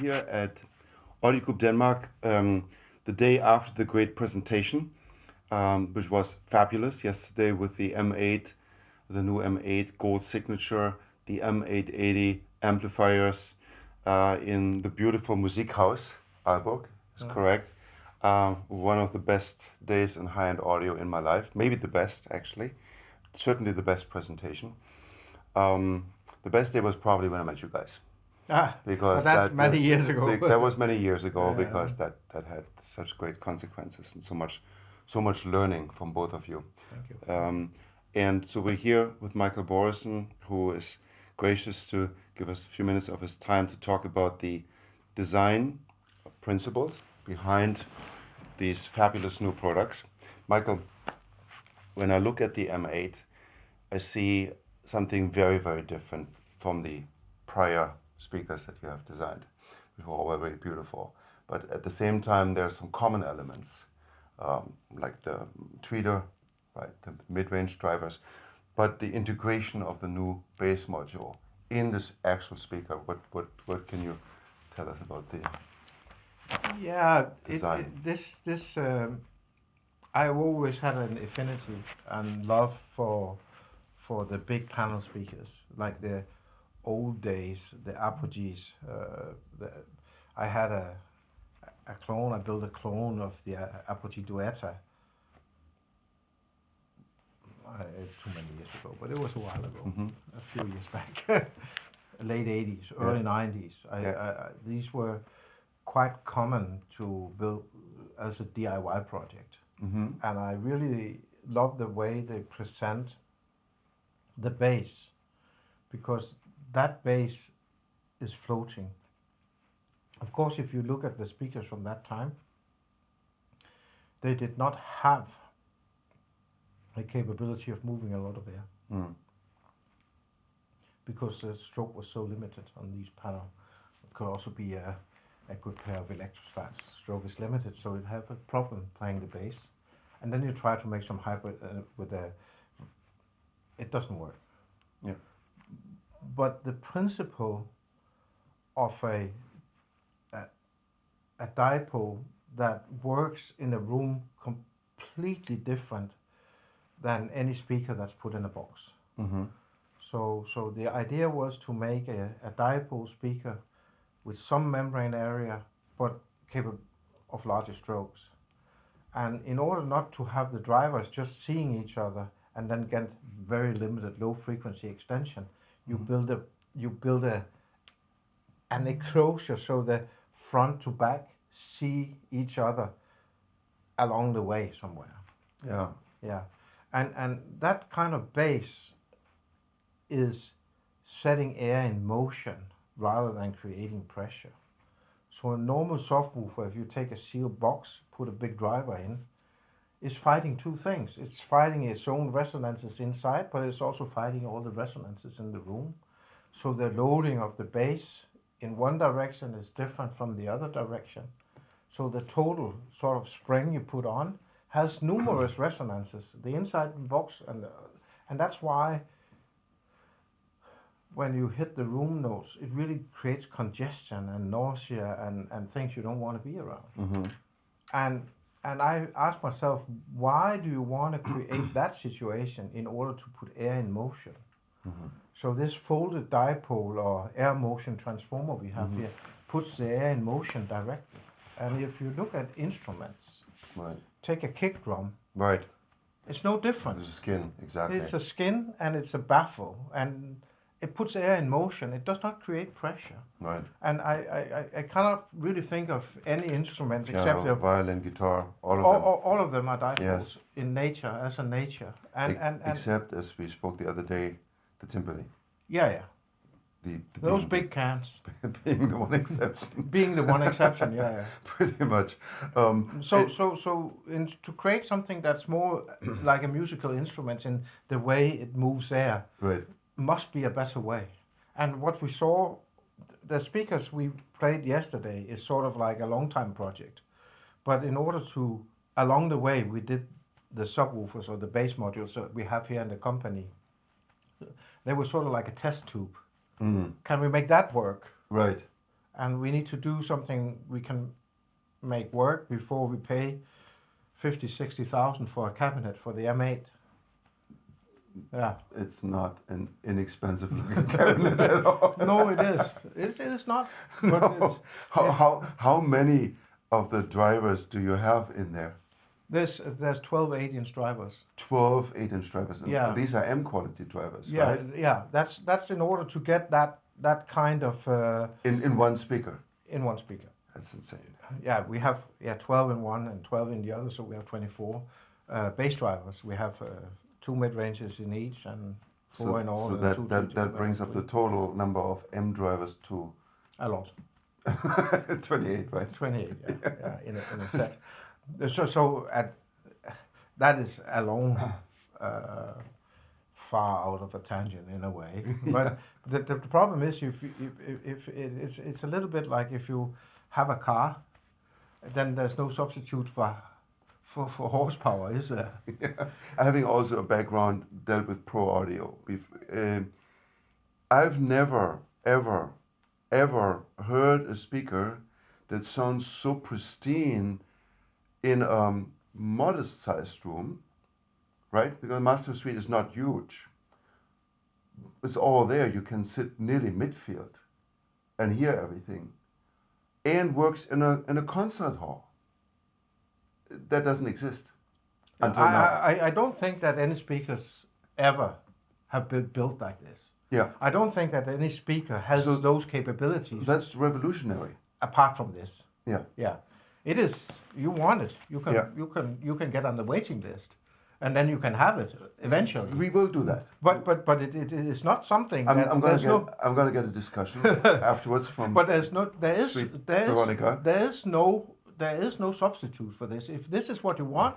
here at Audio Group Denmark the day after the great presentation, which was fabulous yesterday with the M8, the new M8 Gold Signature, the M880 amplifiers in the beautiful Musikkens Hus, Aalborg, is correct. One of the best days in high-end audio in my life, maybe the best actually, certainly the best presentation. The best day was probably when I met you guys. Because that's many years ago. That was many years ago, because that had such great consequences and so much learning from both of you. Thank you. And so we're here with Michael Børresen, who is gracious to give us a few minutes of his time to talk about the design principles behind these fabulous new products. Michael, when I look at the M8, I see something very, very different from the prior speakers that you have designed, which were all very beautiful. But at the same time, there are some common elements, like the tweeter, right, the mid-range drivers, but the integration of the new bass module in this actual speaker. What can you tell us about the design? I've always had an affinity and love for the big panel speakers, like the old days, the Apogees. I had a clone. I built a clone of the Apogee Duetta. It's too many years ago, but it was a while ago, a few years back, late 80s, early 90s. These were quite common to build as a DIY project. And I really love the way they present the bass, because that bass is floating. Of course, if you look at the speakers from that time, they did not have a capability of moving a lot of air, because the stroke was so limited on these panels. It could also be a good pair of electrostats. Stroke is limited, so you have a problem playing the bass. And then you try to make some hybrid with it doesn't work. Yeah. But the principle of a dipole that works in a room completely different than any speaker that's put in a box. So the idea was to make a dipole speaker with some membrane area, but capable of larger strokes. And in order not to have the drivers just seeing each other and then get very limited low frequency extension, you build an enclosure so the front to back see each other along the way somewhere. Yeah. And that kind of bass is setting air in motion rather than creating pressure. So a normal subwoofer, if you take a sealed box, put a big driver in, is fighting two things. It's fighting its own resonances inside, but it's also fighting all the resonances in the room. So the loading of the bass in one direction is different from the other direction. So the total sort of spring you put on has numerous resonances, the inside box, and that's why when you hit the room notes, it really creates congestion and nausea and things you don't want to be around. And I asked myself, why do you want to create that situation in order to put air in motion? So this folded dipole or air motion transformer we have here puts the air in motion directly. And if you look at instruments, take a kick drum, it's no different. It's a skin, exactly. It's a skin and it's a baffle, and it puts air in motion. It does not create pressure. And I cannot really think of any instrument except the violin, guitar, all of them are dipoles in nature, as a nature. And except, as we spoke the other day, the timpani. Yeah. Those big cans. Being the one exception. Being the one exception, yeah. Pretty much. To create something that's more like a musical instrument in the way it moves air, must be a better way. And what we saw, the speakers we played yesterday is sort of like a long time project. But in order to, along the way, we did the subwoofers or the bass modules that we have here in the company. They were sort of like a test tube. Can we make that work? and we need to do something we can make work before we pay 50,000-60,000 for a cabinet for the M8. Yeah. It's not an inexpensive looking cabinet at all. No, it is. It's not. But No. How many of the drivers do you have in there? There's 12 8-inch drivers. 12 8-inch drivers. Yeah. These are M quality drivers, Yeah, right? yeah. That's in order to get that kind of In one speaker. in one speaker. That's insane. Yeah, we have 12 in one and 12 in the other, so we have 24 bass drivers. We have 2 mid ranges in each and 4 in all. So and that brings up the total number of M drivers to a lot. 28, right? 28, yeah, in a set. So that is alone far out of a tangent in a way. But the problem is if it's a little bit like if you have a car, then there's no substitute for horsepower, is there? Yeah. Having also a background dealt with pro audio, I've never ever heard a speaker that sounds so pristine in a modest sized room, right? Because Master Suite is not huge. It's all there. You can sit nearly midfield and hear everything, and works in a concert hall. That doesn't exist until now. I don't think that any speakers ever have been built like this. Yeah. I don't think that any speaker has those capabilities. That's revolutionary. Apart from this. Yeah. Yeah. It is. You want it. You can. Yeah. You can get on the waiting list, and then you can have it eventually. We will do that. But it is not something. I'm gonna get a discussion afterwards from. But there is no substitute for this. If this is what you want,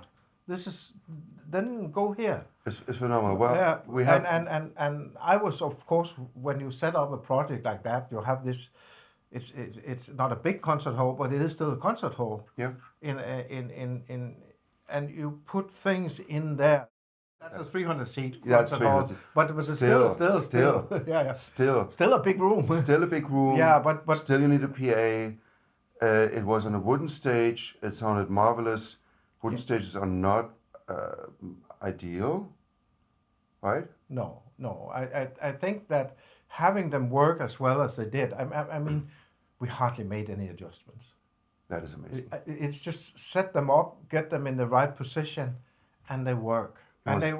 then go here. It's phenomenal. Well, yeah, we have and I was, of course, when you set up a project like that, you have this. It's not a big concert hall, but it is still a concert hall. Yeah. And you put things in there. That's a 300 seat Yeah, concert hall, but it's still yeah. Still a big room. Still a big room. Yeah, but still you need a PA. It was on a wooden stage. It sounded marvelous. Wooden stages are not ideal, right? No. I think that having them work as well as they did. I mean, we hardly made any adjustments. That is amazing. It's just set them up, get them in the right position, and they work. And they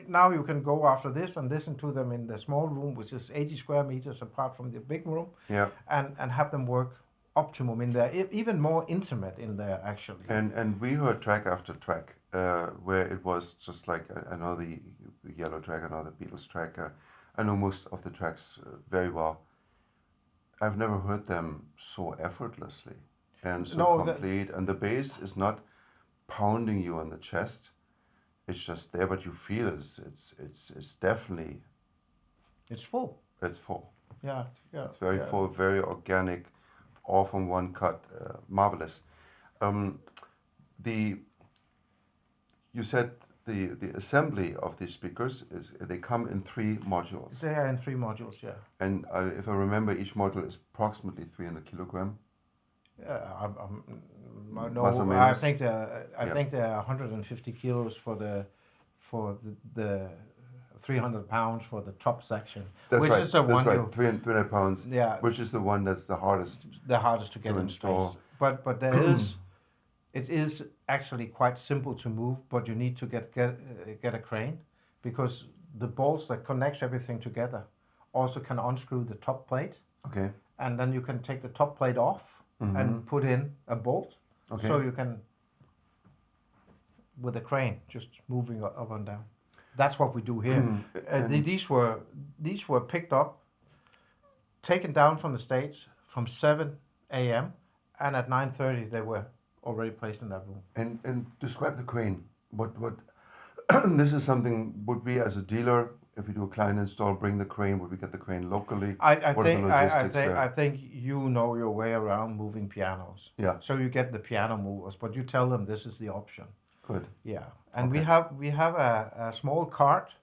now you can go after this and listen to them in the small room, which is 80 square meters apart from the big room. Yeah. And have them work optimum in there, even more intimate in there actually. And we heard track after track where it was just like I know the Yellow track, I know the Beatles track, I know most of the tracks very well. I've never heard them so effortlessly and so complete. And the bass is not pounding you on the chest. It's just there, but you feel it's definitely. It's full. It's full. Yeah. It's very full, very organic, all from one cut. Marvelous. You said the assembly of these speakers is they come in 3 modules. They are in 3 modules, yeah. And if I remember, each module is approximately 300 kilogram. No, I think they're 150 kilos for the 300 pounds for the top section, that's which right, is the one. Right. 300 pounds. Yeah. Which is the one that's the hardest. The hardest to get to in install. space. But there is, it is actually quite simple to move, but you need to get a crane, because the bolts that connects everything together also can unscrew the top plate. Okay. And then you can take the top plate off and put in a bolt. Okay. So you can, with a crane, just moving up and down. That's what we do here. These were picked up, taken down from the stage from 7 a.m. and at 9:30 they were already placed in that room. And describe the crane. What this is something, would we as a dealer, if we do a client install, bring the crane? Would we get the crane locally? I think you know your way around moving pianos. Yeah. So you get the piano movers, but you tell them this is the option. Good. Yeah. And we have a small cart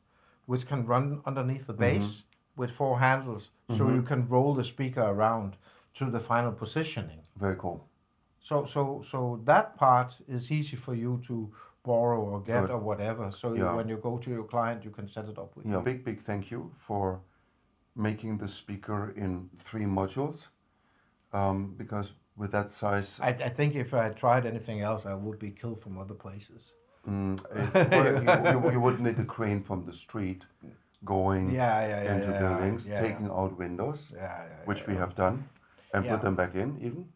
which can run underneath the bass with 4 handles, so you can roll the speaker around to the final positioning. Very cool. So that part is easy for you to borrow or get Good. or whatever. So when you go to your client, you can set it up with you. Big thank you for making the speaker in 3 modules, because with that size, I think if I tried anything else, I would be killed from other places. you would need a crane from the street going into buildings, taking out windows, which we have done, and put them back in even.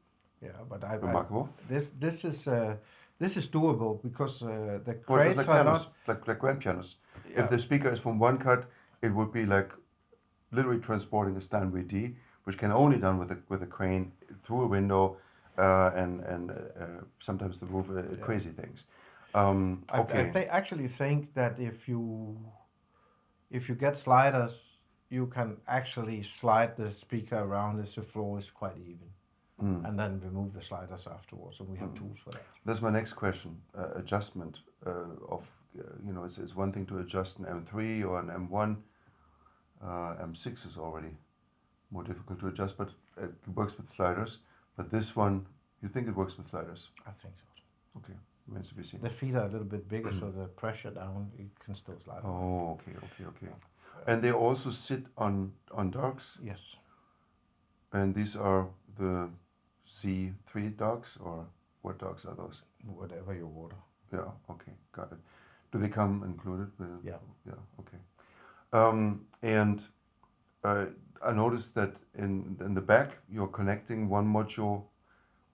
Yeah, but remarkable. This is doable because the crates like are pianos, not like grand pianos. Yeah. If the speaker is from one cut, it would be like literally transporting a Steinway D, which can only done with a crane through a window, and sometimes the roof. Crazy things. Okay. I actually think that if you get sliders, you can actually slide the speaker around as the floor is quite even. And then remove the sliders afterwards, and we have tools for that. That's my next question. Adjustment of, it's one thing to adjust an M3 or an M1. M6 is already more difficult to adjust, but it works with sliders. But this one, you think it works with sliders? I think so. Okay, remains to be seen. The feet are a little bit bigger, so the pressure down, it can still slide. Oh, okay. And they also sit on docks? Yes. And these are the C3 docks, or what docks are those? Whatever you order. Yeah, okay, got it. Do they come included? Yeah. Yeah, okay. And I noticed that in the back, you're connecting one module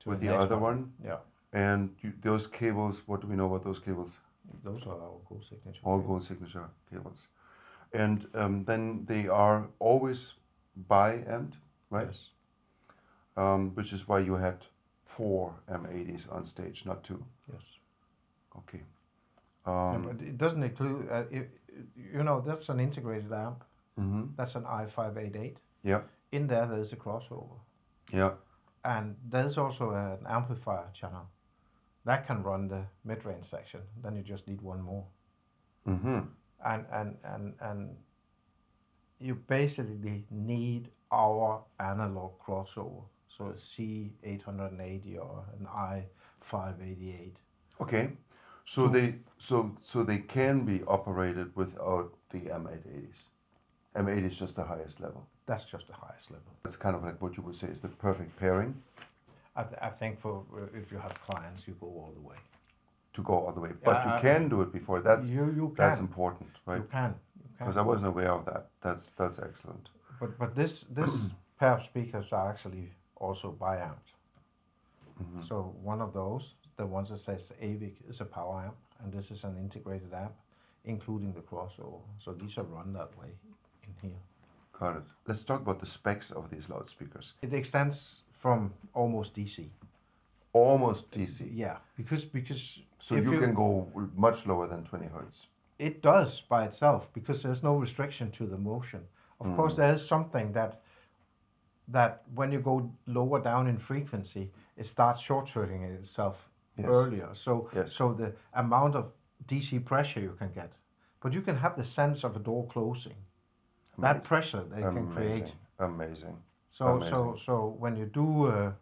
with the other one. Yeah. And those cables, what do we know about those cables? Those are our Gold Signature. All Gold Signature cables. And then they are always bi-amped, right? Yes. Which is why you had 4 M80s on stage, not 2. Yes. Okay. But it doesn't include, that's an integrated amp. Mm-hmm. That's an i588. Yeah. In there's a crossover. Yeah. And there's also an amplifier channel that can run the mid-range section. Then you just need one more. Mm-hmm. And you basically need our analog crossover. So a C880 or an i588. Okay. So they can be operated without the M880s. M8 is just the highest level. That's just the highest level. That's kind of like what you would say is the perfect pairing. I think for if you have clients, you go all the way. To go all the way, but you can do it before. That's that's important, right? You can. Because I wasn't aware of that. That's excellent. But this pair of speakers are actually also bi-amped. Mm-hmm. So one of those, the ones that says Aavik, is a power amp, and this is an integrated amp, including the crossover. So these are run that way in here. Got it. Let's talk about the specs of these loudspeakers. It extends from almost DC. Almost DC. Yeah, because so you can go much lower than 20 hertz. It does by itself because there's no restriction to the motion. Of course, there is something that when you go lower down in frequency, it starts short-circuiting itself earlier. So the amount of DC pressure you can get, but you can have the sense of a door closing. Amazing. That pressure they can create. Amazing. So when you do,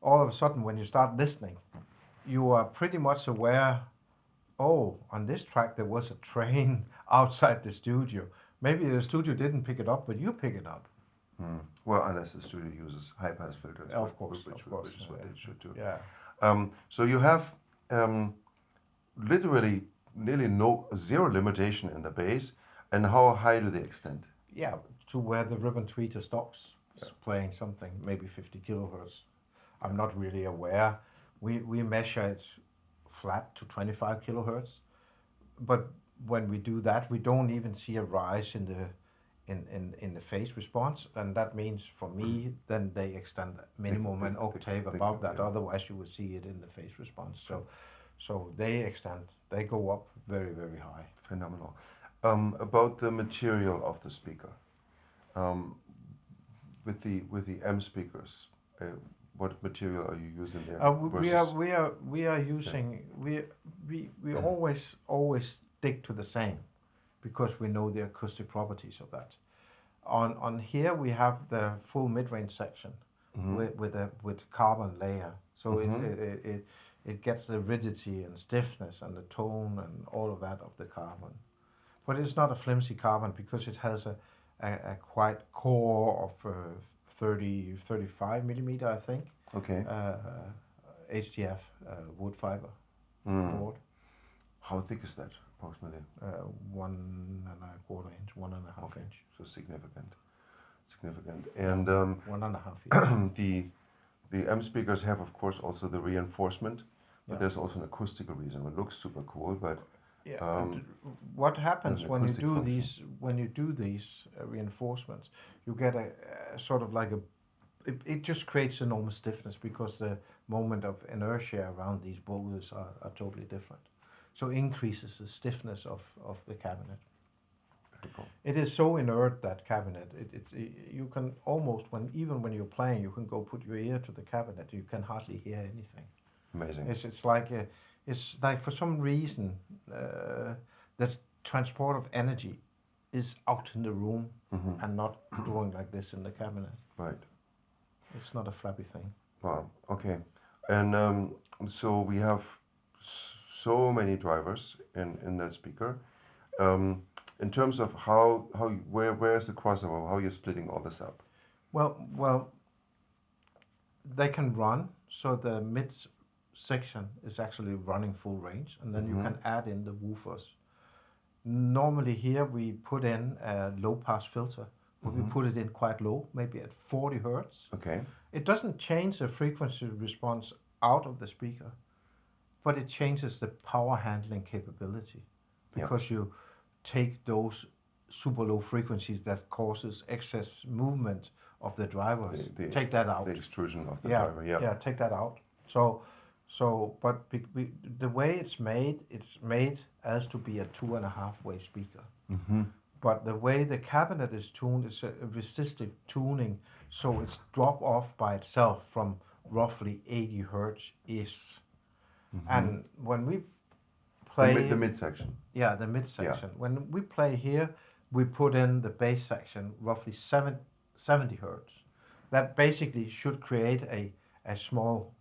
all of a sudden when you start listening, you are pretty much aware. Oh, on this track there was a train outside the studio. Maybe the studio didn't pick it up, but you pick it up. Well, unless the studio uses high-pass filters, of course, which is what they should do. Yeah. So you have literally nearly zero limitation in the bass, and how high do they extend? Yeah, to where the ribbon tweeter stops playing something, maybe 50 kilohertz. I'm not really aware. We measure it flat to 25 kilohertz, but when we do that, we don't even see a rise in the phase response, and that means for me, then they extend minimum an octave above that. Otherwise, you would see it in the phase response. So they extend. They go up very, very high. Phenomenal. About the material of the speaker, with the M speakers, what material are you using there? We are using we always stick to the same, because we know the acoustic properties of that. On here we have the full mid-range section, with carbon layer. So it gets the rigidity and stiffness and the tone and all of that of the carbon. But it's not a flimsy carbon because it has a quite core of 35 millimeter, I think. Okay. HDF wood fiber board. How thick is that approximately? 1.25 inch, 1.5 inch. So significant. And 1.5 inch. the M speakers have, of course, also the reinforcement, but Yeah. there's also an acoustical reason. It looks super cool, but what happens an when you acoustic do function. these reinforcements? You get a sort of like it just creates enormous stiffness because the moment of inertia around these boulders are totally different. So increases the stiffness of the cabinet. Cool. It is so inert, that cabinet. You can almost, even when you're playing, you can go put your ear to the cabinet. You can hardly hear anything. Amazing. It's like for some reason the transport of energy is out in the room and not going like this in the cabinet. Right. It's not a flappy thing. Wow. Okay. And so we have so many drivers in that speaker. In terms of where's the crossover? How you're splitting all this up? Well, they can run. So the mid section is actually running full range, and then you can add in the woofers. Normally here we put in a low pass filter, but we put it in quite low, maybe at 40 hertz. Okay. It doesn't change the frequency response out of the speaker, but it changes the power handling capability because you take those super low frequencies that causes excess movement of the drivers. Take that out. The extrusion of the driver. Yeah, take that out. But the way it's made as to be a 2.5-way speaker. But the way the cabinet is tuned is a resistive tuning, so it's drop off by itself from roughly 80 hertz is. And when we play the midsection. Yeah, the midsection. When we play here, we put in the bass section roughly 70 hertz. That basically should create a small,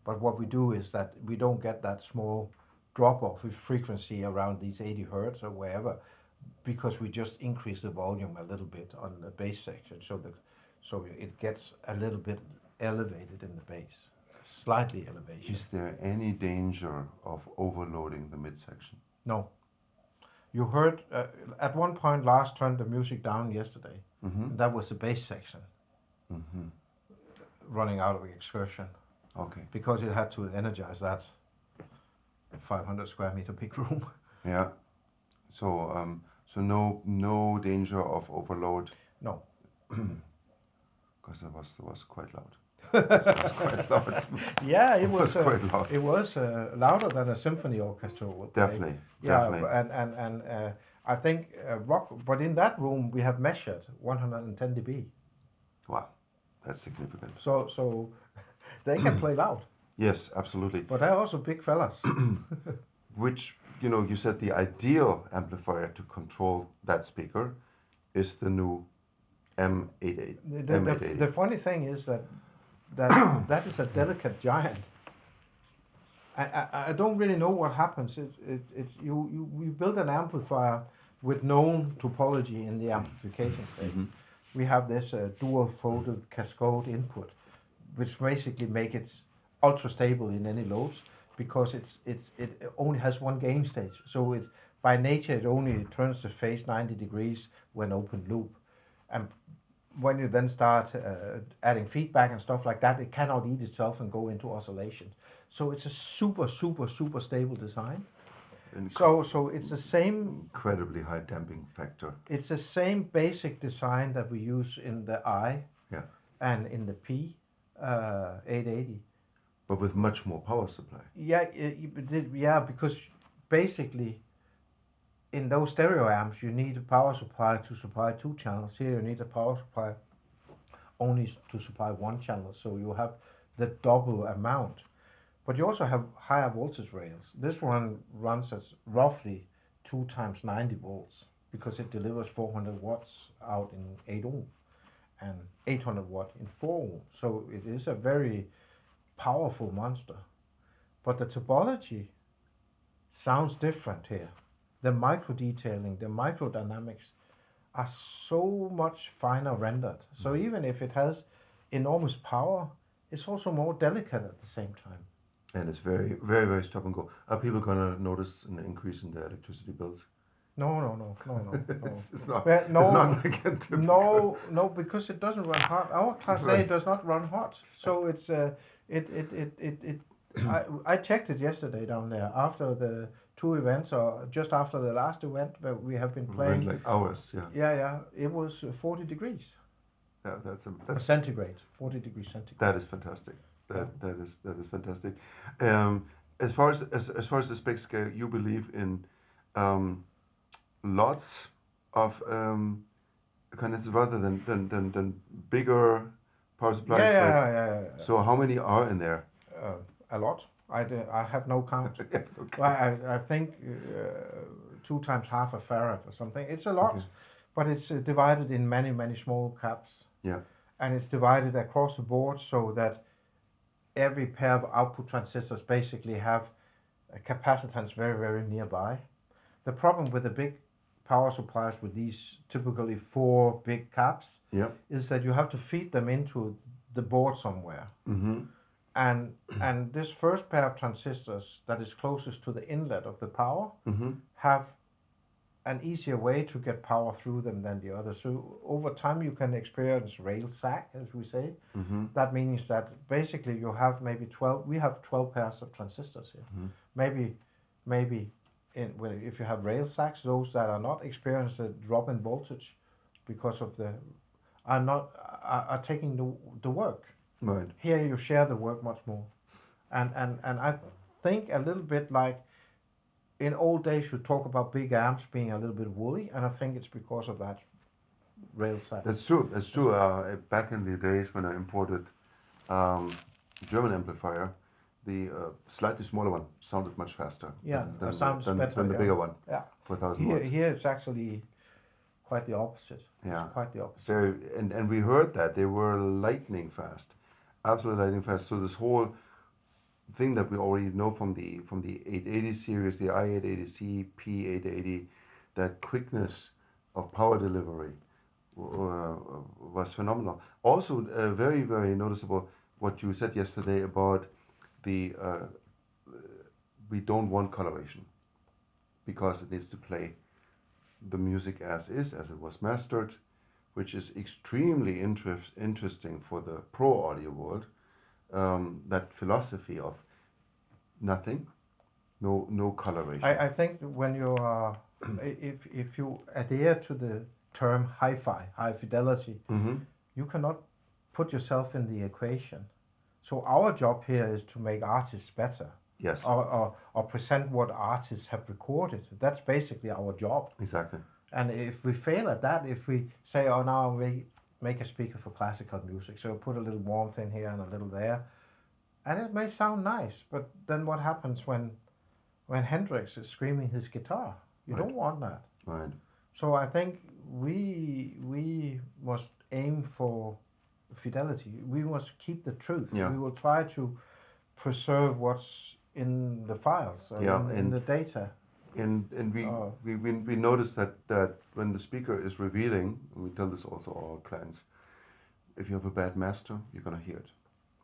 but what we do is that we don't get that small drop off with frequency around these 80 hertz or wherever, because we just increase the volume a little bit on the bass section, so it gets a little bit elevated in the bass, slightly elevation. Is there any danger of overloading the midsection? No. You heard at one point Lars turned the music down yesterday. And that was the bass section running out of excursion. Okay. Because it had to energize that 500 square meter big room. Yeah. So no danger of overload. No. Because it was quite loud. It was quite loud. Yeah, it was quite loud. It was louder than a symphony orchestra would play. Definitely. Yeah, Definitely. and I think rock. But in that room we have measured 110 dB. Wow, that's significant. So they can play loud. Yes, absolutely. But they're also big fellas. Which, you said the ideal amplifier to control that speaker is the new M880. The funny thing is that is a delicate giant. I don't really know what happens. We build an amplifier with known topology in the amplification stage. We have this dual folded cascade input, which basically make it ultra stable in any loads, because it only has one gain stage. So it's by nature it only turns the phase 90 degrees when open loop, and when you then start adding feedback and stuff like that, it cannot eat itself and go into oscillation. So it's a super stable design. So it's the same incredibly high damping factor. It's the same basic design that we use in the I and in the P 880. But with much more power supply. Yeah, because basically in those stereo amps you need a power supply to supply 2 channels. Here you need a power supply only to supply 1 channel, so you have the double amount. But you also have higher voltage rails. This one runs at roughly 2 times 90 volts because it delivers 400 watts out in 8 ohm. and 800 watt in 4 ohm. So it is a very powerful monster. But the topology sounds different here. The micro detailing, the micro dynamics are so much finer rendered. So even if it has enormous power, it's also more delicate at the same time. And it's very, very, very stop and go. Are people going to notice an increase in their electricity bills? No. It's not. Well, no, it's not like a typical. No, because it doesn't run hot. Our Class A does not run hot, so it's I checked it yesterday down there after the 2 events, or just after the last event where we have been playing. Like hours, yeah. Yeah. It was 40 degrees. Yeah, that's centigrade. 40 degrees centigrade. That is fantastic. That is fantastic. As far as the specs go, you believe in lots of condensers rather than bigger power supplies. Yeah. So how many are in there? A lot. I have no count. Okay. Well, I think 2 times half a farad or something. It's a lot, but it's divided in many small caps. Yeah. And it's divided across the board so that every pair of output transistors basically have a capacitance very nearby. The problem with the big power supplies with these typically 4 big caps is that you have to feed them into the board somewhere. Mm-hmm. And this first pair of transistors that is closest to the inlet of the power have an easier way to get power through them than the others. So over time you can experience rail sack, as we say. Mm-hmm. That means that basically you have maybe 12, we have 12 pairs of transistors here. Mm-hmm. Maybe if you have rail sacks, those that are not experiencing a drop in voltage because of are taking the work. Right. Here you share the work much more. And I think a little bit like in old days you talk about big amps being a little bit woolly, and I think it's because of that rail sack. That's true. Back in the days when I imported German amplifier, the slightly smaller one sounded much faster. Yeah, than the bigger one. Yeah. 4,000 watts. Here it's actually quite the opposite. Yeah. It's quite the opposite. And we heard that they were lightning fast, absolutely lightning fast. So this whole thing that we already know from the 880 series, the I880C, P880, that quickness of power delivery was phenomenal. Also, very noticeable what you said yesterday about the we don't want coloration because it needs to play the music as is, as it was mastered, which is extremely interesting for the pro audio world. That philosophy of nothing, no coloration. I think when you are, if you adhere to the term hi-fi, high fidelity, you cannot put yourself in the equation. So our job here is to make artists better. Yes. Or present what artists have recorded. That's basically our job. Exactly. And if we fail at that, if we say, oh, now we make a speaker for classical music, so put a little warmth in here and a little there, and it may sound nice, but then what happens when Hendrix is screaming his guitar? You don't want that. Right. So I think we must aim for fidelity. We must keep the truth. Yeah. We will try to preserve what's in the files, in the data. And we notice that when the speaker is revealing, and we tell this also our clients, if you have a bad master, you're gonna hear it.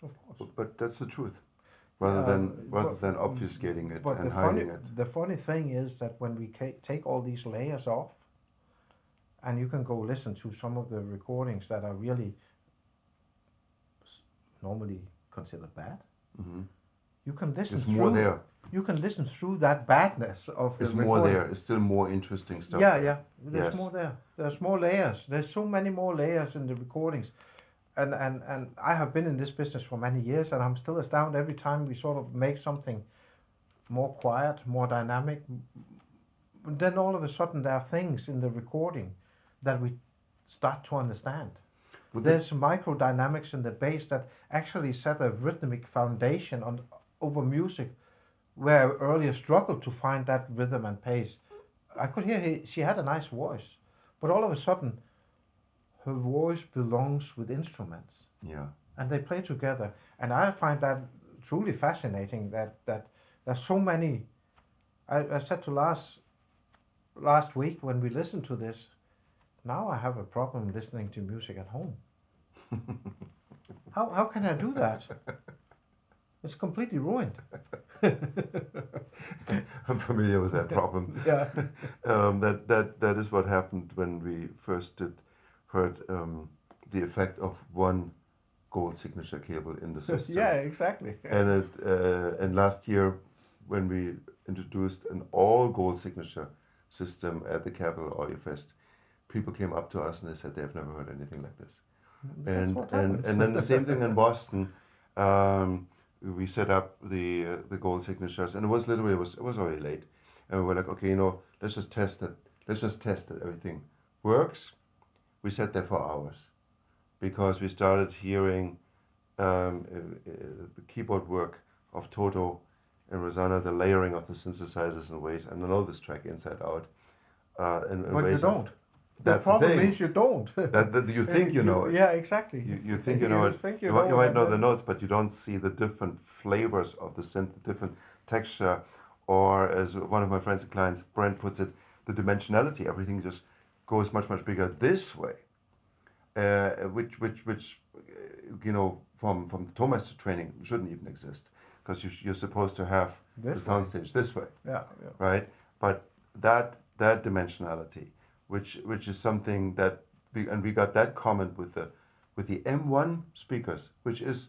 Of course. But that's the truth, rather than obfuscating it and hiding it. The funny thing is that when we take all these layers off, and you can go listen to some of the recordings that are really normally considered bad. Mm-hmm. You can listen. There's more there. You can listen through that badness of the recording. More there. It's still more interesting stuff. Yeah. There's more there. There's more layers. There's so many more layers in the recordings. And I have been in this business for many years, and I'm still astounded every time we sort of make something more quiet, more dynamic. Then all of a sudden there are things in the recording that we start to understand. There's microdynamics in the bass that actually set a rhythmic foundation over music, where I earlier struggled to find that rhythm and pace. I could hear she had a nice voice, but all of a sudden, her voice belongs with instruments. Yeah. And they play together. And I find that truly fascinating that there's so many. I said to last week when we listened to this, now I have a problem listening to music at home. How can I do that? It's completely ruined. I'm familiar with that problem. Yeah. That is what happened when we first heard the effect of one gold signature cable in the system. Yeah, exactly. And last year, when we introduced an all gold signature system at the Capital Audio Fest, people came up to us and they said they've never heard anything like this. And then the same thing in Boston. We set up the gold signatures, and it was already late, and we were like, okay, let's just test it. Let's just test that everything works. We sat there for hours because we started hearing the keyboard work of Toto and Rosanna, the layering of the synthesizers in ways. And I know this track inside out. But you don't. The That's problem the thing. is you don't. that you think you know it. Yeah, exactly. You think you know it. You might know the notes, but you don't see the different flavors of the synth, the different texture, or as one of my friends and clients, Brent, puts it, the dimensionality. Everything just goes much bigger this way, which from the Tourmaster training shouldn't even exist, because you're supposed to have the soundstage this way. Yeah. Right, but that dimensionality, which is something that we got that comment with the M1 speakers, which is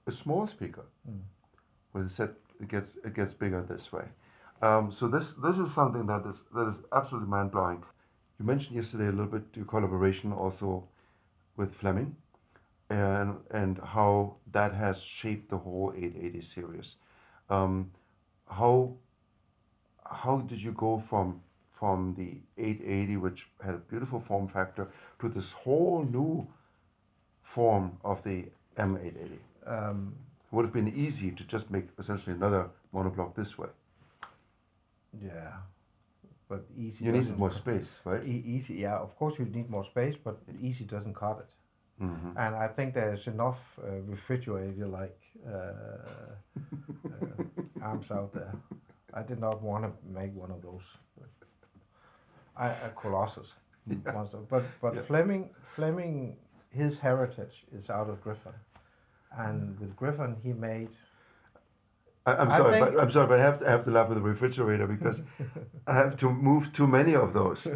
a small speaker. With the set, it gets bigger this way. So this is something that is absolutely mind blowing. You mentioned yesterday a little bit your collaboration also with Flemming, and how that has shaped the whole 880 series. How did you go from the 880, which had a beautiful form factor, to this whole new form of the M880? It would have been easy to just make essentially another monoblock this way. Yeah, but easy. You needed more space, right? Easy, yeah. Of course, you need more space, but easy doesn't cut it. Mm-hmm. And I think there's enough refrigerator arms out there. I did not want to make one of those. A Colossus monster, but yeah. Flemming, his heritage is out of Griffin, and with Griffin he made. I'm sorry, but I have to laugh with the refrigerator because I have to move too many of those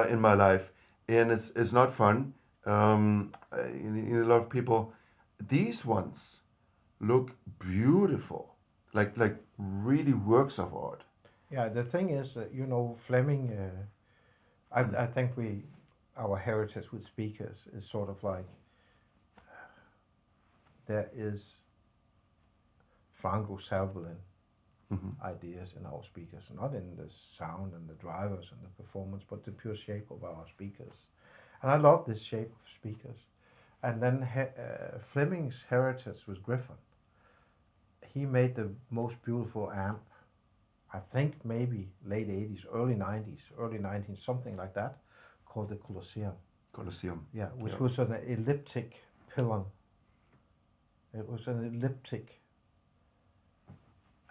in my life, and it's not fun. A lot of people, these ones look beautiful, like really works of art. Yeah, the thing is, Flemming. I think our heritage with speakers is sort of like there is Franco Cervelin ideas in our speakers, not in the sound and the drivers and the performance, but the pure shape of our speakers. And I love this shape of speakers. And then Flemming's heritage with Griffin. He made the most beautiful amp, I think maybe late 80s, early 90s, something like that, called the Colosseum. Yeah, which was an elliptic pylon. It was an elliptic.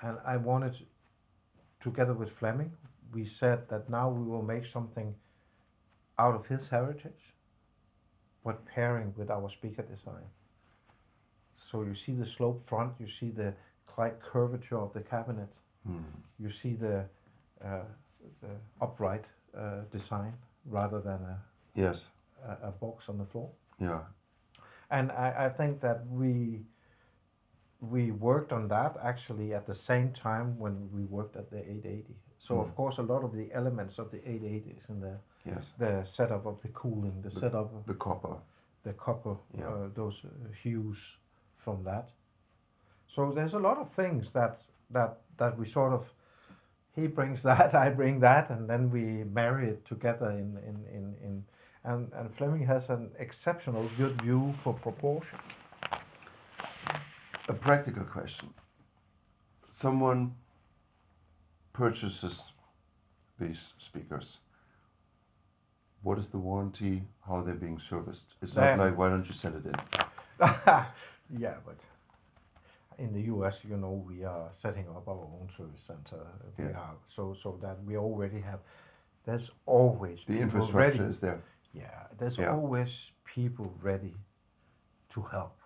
And I wanted, together with Flemming, we said that now we will make something out of his heritage, but pairing with our speaker design. So you see the sloped front, you see the curvature of the cabinet, you see the upright design rather than a box on the floor. Yeah. And I think that we worked on that actually at the same time when we worked at the 880. So of course a lot of the elements of the 880 is in there. Yes. The setup of the cooling, the setup of the copper, those hues from that. So there's a lot of things that we sort of, he brings that, I bring that, and then we marry it together and Flemming has an exceptional good view for proportion. A practical question. Someone purchases these speakers. what is the warranty? How they're being serviced? It's not like, why don't you send it in? Yeah, but in the US, you know, we are setting up our own service center. We are, so that we already have. There's always The people infrastructure ready. is there. Yeah, there's always people ready to help.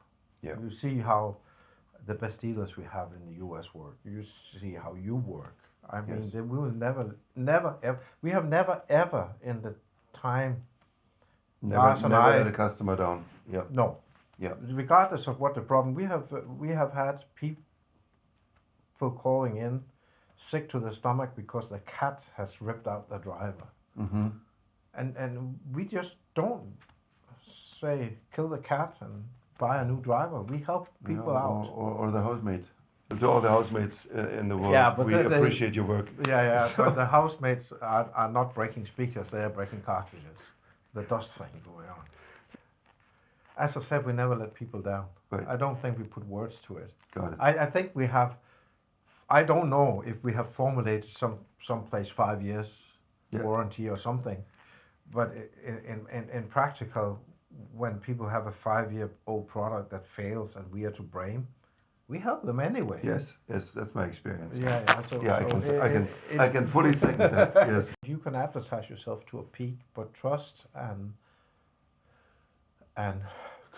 Yeah. You see how the best dealers we have in the US work. You see how you work. I mean, we will never, ever. We have never, ever in the time. Never let a customer down. Yeah. No. Yeah. Regardless of what the problem, we have had people calling in sick to the stomach because the cat has ripped out the driver. Mm-hmm. And we just don't say kill the cat and buy a new driver. We help people out. Or the housemate. To all the housemates in the world, but we appreciate your work. Yeah, but the housemates are not breaking speakers, they are breaking cartridges. The dust thing going on. As I said, we never let people down. Right. I don't think we put words to it. Got it. I think we have, I don't know if we have formulated someplace 5 years warranty or something, but in practical, when people have a 5-year-old product that fails and we are to blame, we help them anyway. Yes, that's my experience. So I can fully second that. Yes. You can advertise yourself to a peak, but trust and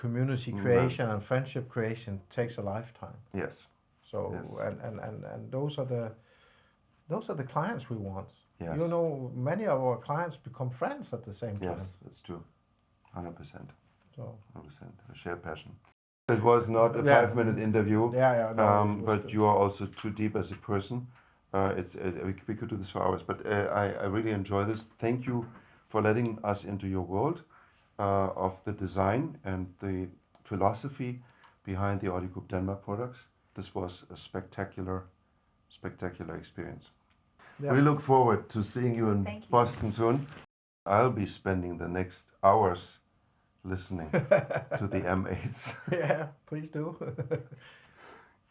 community creation and friendship creation takes a lifetime. Yes. So and those are the clients we want. Yes. You know, many of our clients become friends at the same time. Yes, that's true. 100%. So 100%. A shared passion. It was not a 5-minute interview. But you are also too deep as a person. We could do this for hours, but I really enjoy this. Thank you for letting us into your world of the design and the philosophy behind the Audio Group Denmark products. This was a spectacular experience. Yeah. We look forward to seeing you in Boston soon. I'll be spending the next hours listening to the M8s. Yeah, please do.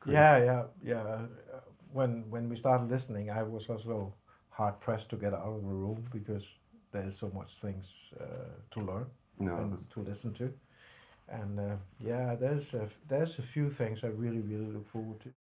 Yeah. When we started listening, I was also hard pressed to get out of the room because there's so much things to learn and to listen to. And there's a few things I really look forward to.